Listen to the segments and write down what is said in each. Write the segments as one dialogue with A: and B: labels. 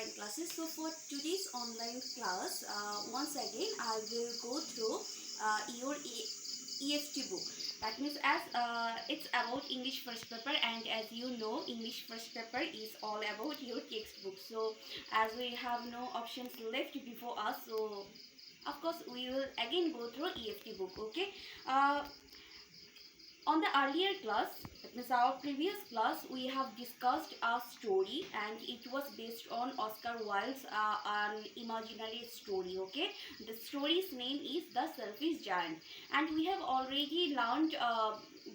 A: online classes. So for today's online class, once again I will go through your EFT book. That means as it's about English first paper, and as you know, English first paper is all about your textbook. So as we have no options left before us, so of course we will again go through EFT book. Okay. On the earlier class, that means our previous class, we have discussed a story, and it was based on Oscar Wilde's an imaginary story. Okay, the story's name is The Selfish Giant, and we have already learned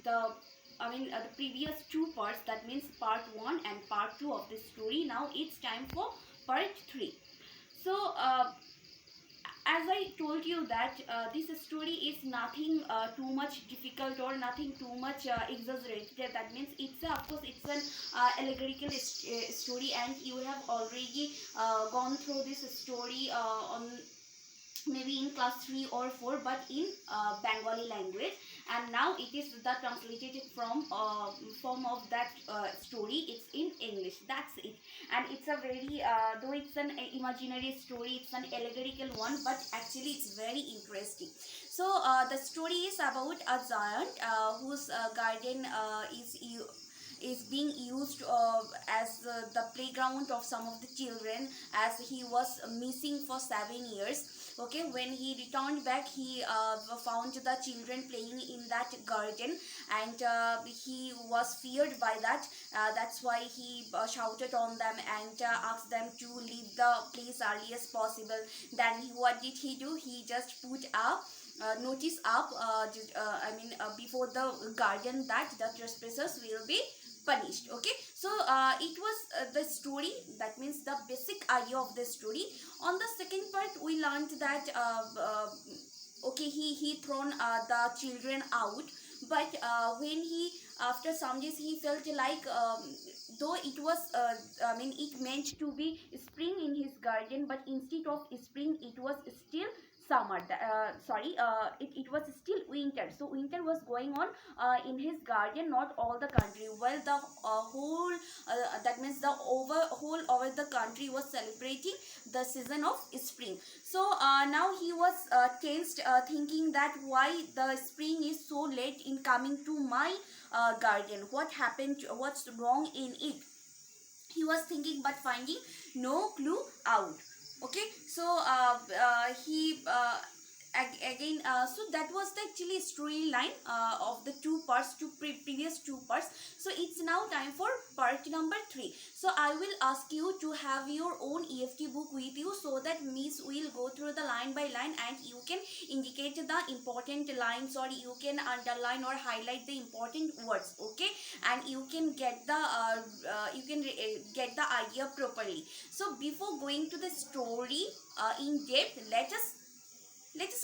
A: the previous two parts. That means part 1 and part 2 of this story. Now it's time for part 3. So as I told you that this story is nothing too much difficult or nothing too much exaggerated. That means it's of course it's an allegorical story, and you have already gone through this story on maybe in class 3 or 4, but in Bengali language, and now it is the translated from form of that story. It's in English. That's it. And it's a very though it's an imaginary story, it's an allegorical one, but actually it's very interesting. So the story is about a giant whose garden is being used as the playground of some of the children, as he was missing for 7 years. Okay, when he returned back, he found the children playing in that garden, and he was feared by that. That's why he shouted on them and asked them to leave the place early as possible. Then what did he do? He just put up notice up before the garden that the trespassers will be punished. Okay, so it was the story. That means the basic idea of the story. On the second part, we learned that okay, he thrown the children out, but when he after some days he felt like though it was it meant to be spring in his garden, but instead of spring it was still summer. It was still winter. So winter was going on in his garden, not all the country. Well, the whole that means the whole over the country was celebrating the season of spring. So now he was tensed, thinking that why the spring is so late in coming to my garden. What happened? What's wrong in it? He was thinking, but finding no clue out. Okay, so he again so that was the actually storyline of the two parts, previous two parts. So it's now time for part number 3. So I will ask you to have your own EFT book with you, so that Miss will go through the line by line, and you can indicate the important lines, or you can underline or highlight the important words. Okay, and you can get the get the idea properly. So before going to the story in depth, let us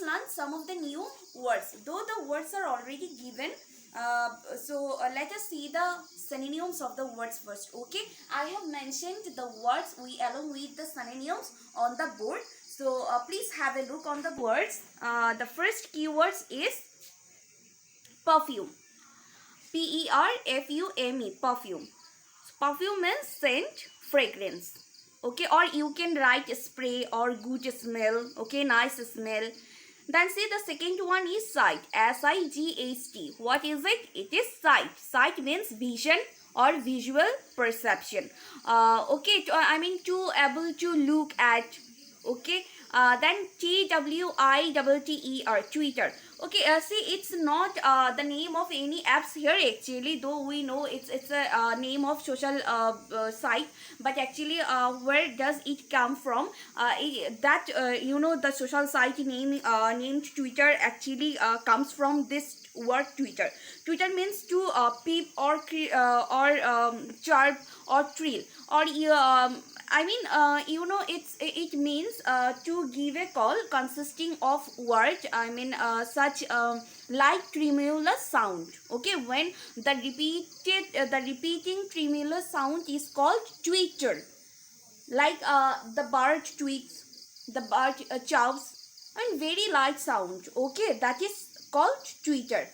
A: learn some of the new words, though the words are already given. Let us see the synonyms of the words first. Okay, I have mentioned the words along with the synonyms on the board. So please have a look on the words. The first keywords is perfume. Perfume, perfume. Perfume means scent, fragrance. Okay, or you can write spray or good smell. Okay, nice smell. Then see the second one is sight. S-I-G-H-T. What is it? It is sight. Sight means vision or visual perception. Okay, to able to look at. Okay, then Twitter, Twitter. Okay, see, it's not the name of any apps here actually, though we know it's a name of social site, but actually where does it come from? The social site name named Twitter actually comes from this word Twitter. Twitter means to peep or chirp or trill, or it means to give a call consisting of words. Such like tremulous sound. Okay, when the repeating tremulous sound is called twitter, like the bird tweets, the bird chows, and very light sound. Okay, that is called twitter.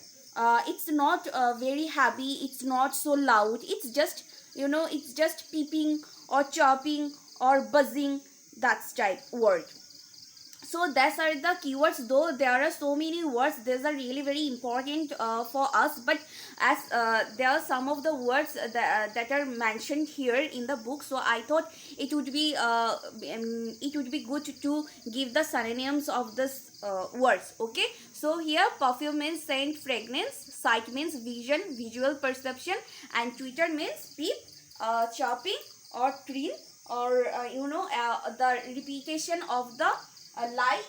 A: It's not very heavy, it's not so loud, it's just it's just peeping or chopping or buzzing, that's type word. So these are the keywords. Though there are so many words, these are really very important for us, but as there are some of the words that are mentioned here in the book, so I thought it would be good to give the synonyms of this words. Okay, so here perfume means scent, fragrance, sight means vision, visual perception, and twitter means peep, chirping or trill, or the repetition of the a light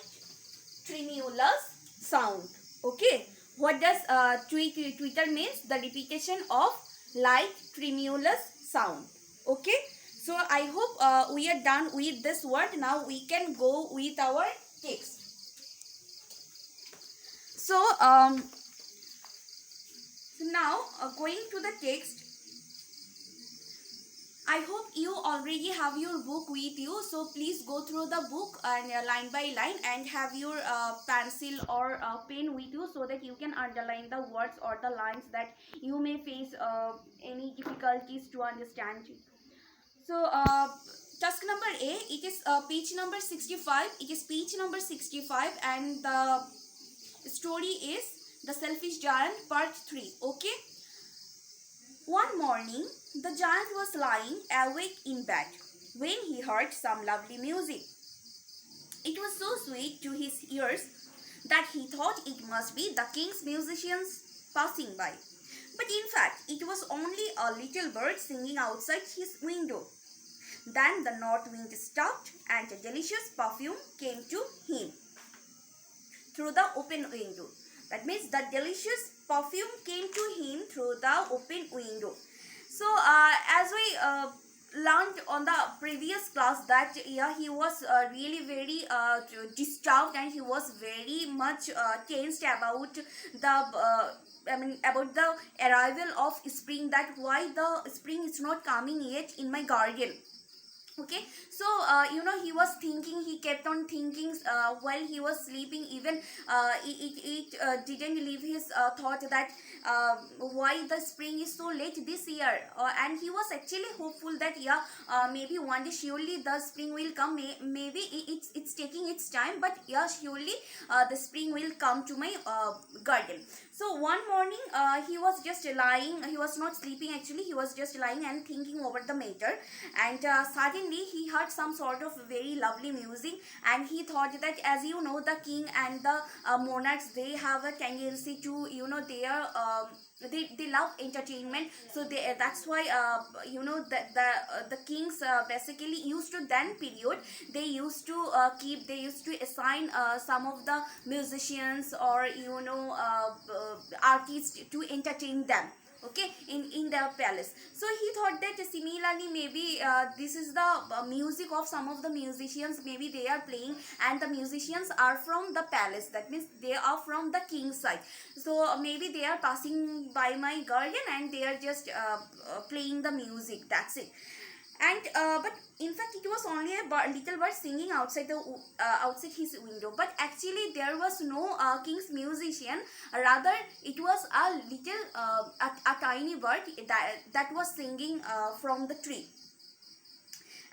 A: tremulous sound. Okay, what does twitter means? The repetition of light tremulous sound. Okay, so I hope we are done with this word. Now we can go with our text. So now going to the text, I hope you already have your book with you, so please go through the book and line by line, and have your pencil or pen with you, so that you can underline the words or the lines that you may face any difficulties to understand. So task number A, it is page number 65. It is page number 65, and the story is The Selfish Giant Part 3. Okay. One morning, the giant was lying awake in bed when he heard some lovely music. It was so sweet to his ears that he thought it must be the king's musicians passing by. But in fact, it was only a little bird singing outside his window. Then the north wind stopped, and a delicious perfume came to him through the open window. That means the delicious perfume came to him through the open window. So as we learned on the previous class, that yeah, he was really very disturbed, and he was very much tensed about the about the arrival of spring, that why the spring is not coming yet in my garden. Okay, so he was thinking, he kept on thinking while he was sleeping. Even it didn't leave his thought that why the spring is so late this year, and he was actually hopeful that yeah, maybe one day surely the spring will come. Maybe it's taking its time, but yeah, surely the spring will come to my garden. So one morning he was just lying, he was not sleeping actually, he was just lying and thinking over the matter, and suddenly he heard some sort of very lovely music, and he thought that, as you know, the king and the monarchs, they have a tendency to, they love entertainment. So that's why the kings basically used to, then period, they used to they used to assign some of the musicians or artists to entertain them, okay, in their palace. So he thought that similarly, maybe this is the music of some of the musicians, maybe they are playing, and the musicians are from the palace, that means they are from the king's side. So maybe they are passing by my garden, and they are just playing the music, that's it. And but in fact it was only a little bird singing outside the outside his window, but actually there was no king's musician. Rather, it was a little a tiny bird that was singing from the tree.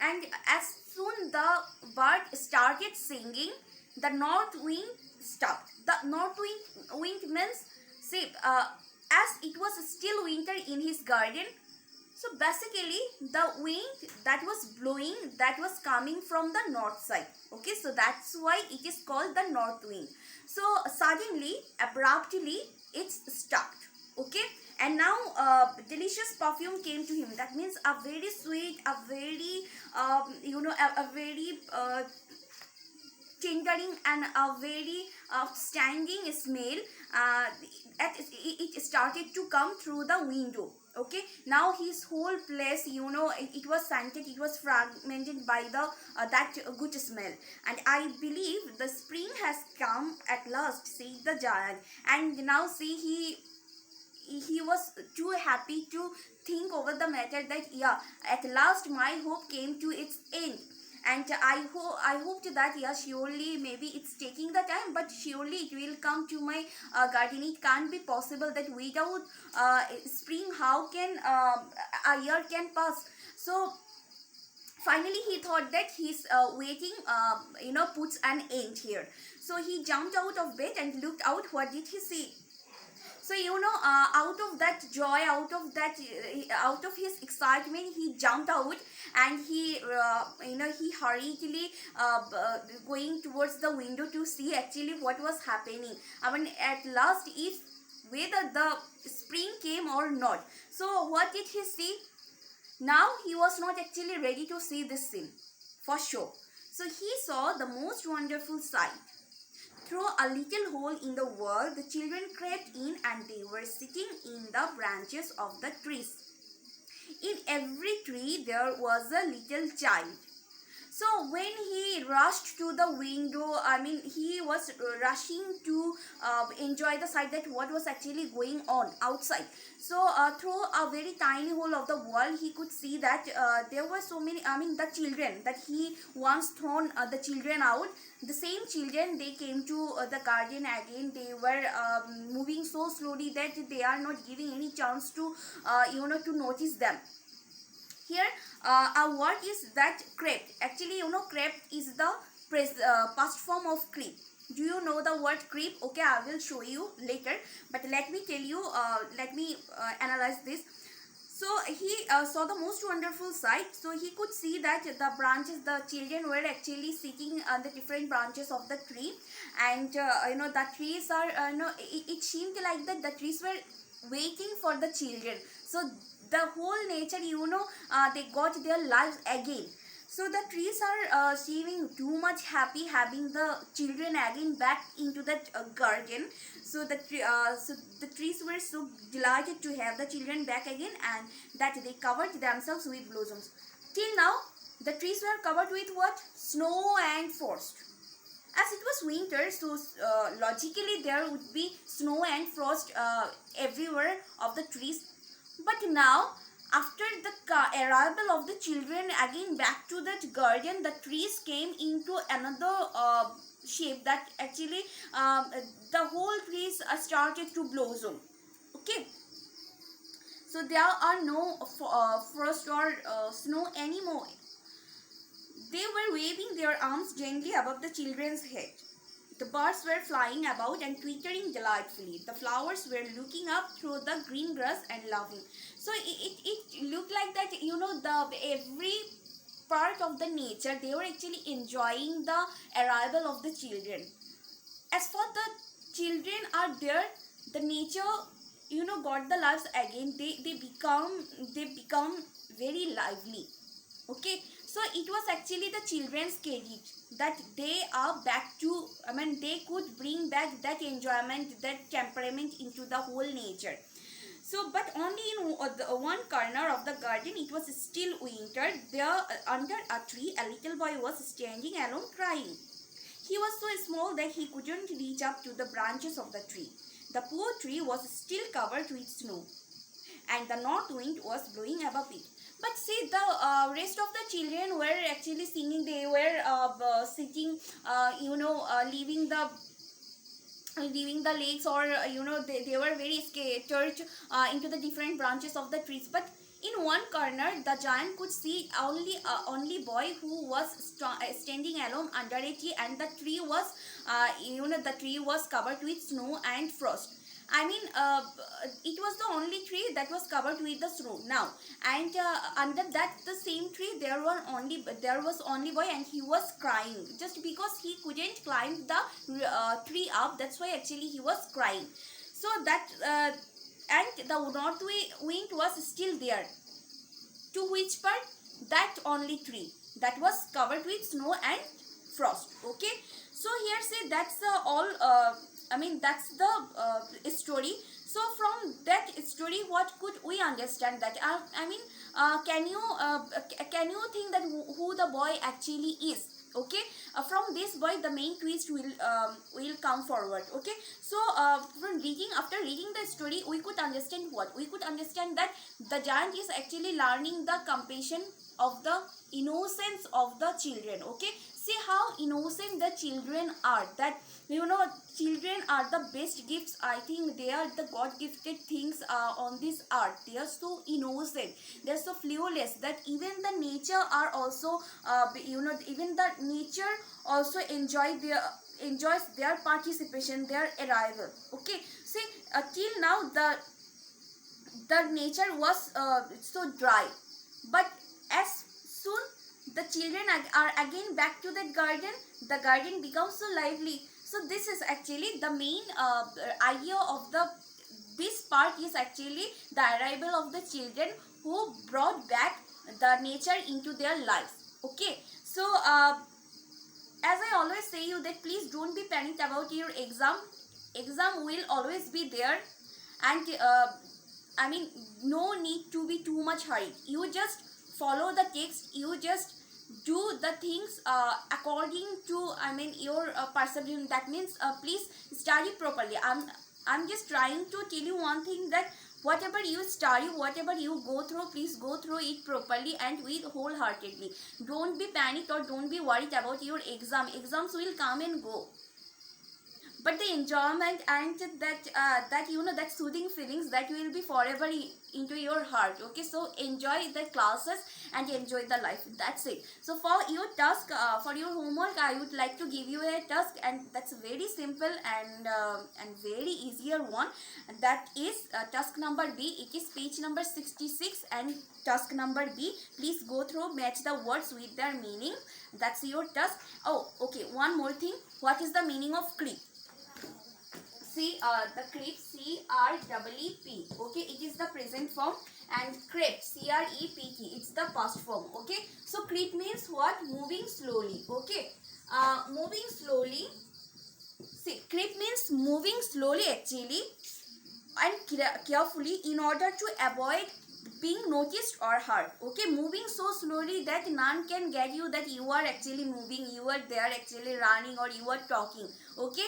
A: And as soon the bird started singing, the north wind stopped. The north wind means, see, as it was still winter in his garden, so basically the wind that was blowing, that was coming from the north side. Okay, so that's why it is called the north wind. So suddenly, abruptly, it's stopped. Okay, and now delicious perfume came to him. That means a very sweet, a very a very tendering and a very outstanding smell. It started to come through the window. Okay, now his whole place, it was scented, it was fragmented by the that good smell. And I believe the spring has come at last, said the giant. And now see, he was too happy to think over the matter, that yeah, at last my hope came to its end. And I hoped that yeah, surely maybe it's taking the time, but surely it will come to my garden. It can't be possible that without spring, how can a year can pass. So Finally he thought that his waiting puts an end here. So he jumped out of bed and looked out. What did he see? So out of that joy, out of his excitement, he jumped out, and he hurriedly going towards the window to see actually what was happening. I mean, at last, if whether the spring came or not. So what did he see? Now he was not actually ready to see this scene, for sure. So he saw the most wonderful sight. Through a little hole in the wall, the children crept in, and they were sitting in the branches of the trees. In every tree there was a little child. So when he rushed to the window, I mean, he was rushing to enjoy the sight that what was actually going on outside. So through a very tiny hole of the wall, he could see that there were so many, I mean, the children that he once thrown the children out. The same children, they came to the garden again. They were moving so slowly that they are not giving any chance to to notice them. Here our word is that crept. Actually, crept is the past form of creep. Do you know the word creep? Okay, I will show you later, but let me tell you, let me analyze this. So he saw the most wonderful sight. So he could see that the branches, the children were actually sitting on the different branches of the tree, and the trees are it seemed like that the trees were waiting for the children. So the whole nature, they got their lives again. So the trees are seeming too much happy having the children again back into that garden. So the trees were so delighted to have the children back again, and that they covered themselves with blossoms. Till now, the trees were covered with what? Snow and frost. As it was winter, so logically there would be snow and frost everywhere of the trees. But now, after the arrival of the children again back to that garden, the trees came into another shape, that actually the whole trees started to blossom. Okay. So there are no frost or snow anymore. They were waving their arms gently above the children's head. The birds were flying about and twittering delightfully. The flowers were looking up through the green grass and laughing. So it looked like that, the every part of the nature, they were actually enjoying the arrival of the children. As for the children are there, the nature, got the lives again. They become very lively. Okay, so it was actually the children's credit that they are back to, I mean, they could bring back that enjoyment, that temperament into the whole nature. So, but only in one corner of the garden, it was still winter. There, under a tree, a little boy was standing alone crying. He was so small that he couldn't reach up to the branches of the tree. The poor tree was still covered with snow, and the north wind was blowing above it. But see, the rest of the children were actually singing. They were sitting, leaving the lakes, or they were very scattered into the different branches of the trees. But in one corner, the giant could see only boy who was standing alone under a tree, and the tree was the tree was covered with snow and frost. I mean, it was the only tree that was covered with the snow now, and under that the same tree there was only boy, and he was crying just because he couldn't climb the tree up. That's why actually he was crying. So that and the north wind was still there. To which part? That only tree that was covered with snow and frost. Okay. So here say that's all. I mean, that's the story. So from that story, what could we understand? That can you think that who the boy actually is? Okay, from this boy the main twist will come forward. Okay, so after reading the story, we could understand what? We could understand that the giant is actually learning the compassion of the innocence of the children. Okay, See how innocent the children are. That, you know, children are the best gifts. I think they are the god gifted things on this earth. They are so innocent, they are so flawless, that even the nature are also you know, even the nature also enjoys their participation, their arrival. Okay, see, till now the nature was so dry, but as soon the children are again back to that garden, the garden becomes so lively. So this is actually the main idea of the this part, is actually the arrival of the children who brought back the nature into their lives. Okay, so as I always say you, that please don't be panicked about your exam will always be there. And I mean, no need to be too much hurried. You just follow the text, you just do the things according to, I mean, your perception. That means please study properly. I'm just trying to tell you one thing, that whatever you study, whatever you go through, please go through it properly and with wholeheartedly. Don't be panicked or don't be worried about your exams will come and go, but the enjoyment and that you know, that soothing feelings, that will be forever into your heart. Okay, so enjoy the classes and enjoy the life. That's it. So for your task, for your homework, I would like to give you a task, and that's very simple and very easier one. That is task number B. It is page number 66, and task number B, please go through, match the words with their meaning. That's your task. Oh, okay, one more thing. What is the meaning of creep? See, the creep, C-R-E-E-P. Okay, it is the present form, and crept, C-R-E-P-T, it's the past form. Okay, so creep means what? Moving slowly. Okay, moving slowly. See, creep means moving slowly actually, and carefully, in order to avoid being noticed or heard. Okay, moving so slowly that none can get you that you are actually moving, you are there actually running, or you are talking. Okay,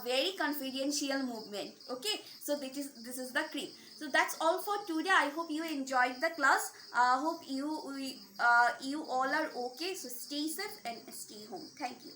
A: very confidential movement. Okay, so this is the creep. So that's all for today. I hope you enjoyed the class. Hope you all are okay. So stay safe and stay home. Thank you.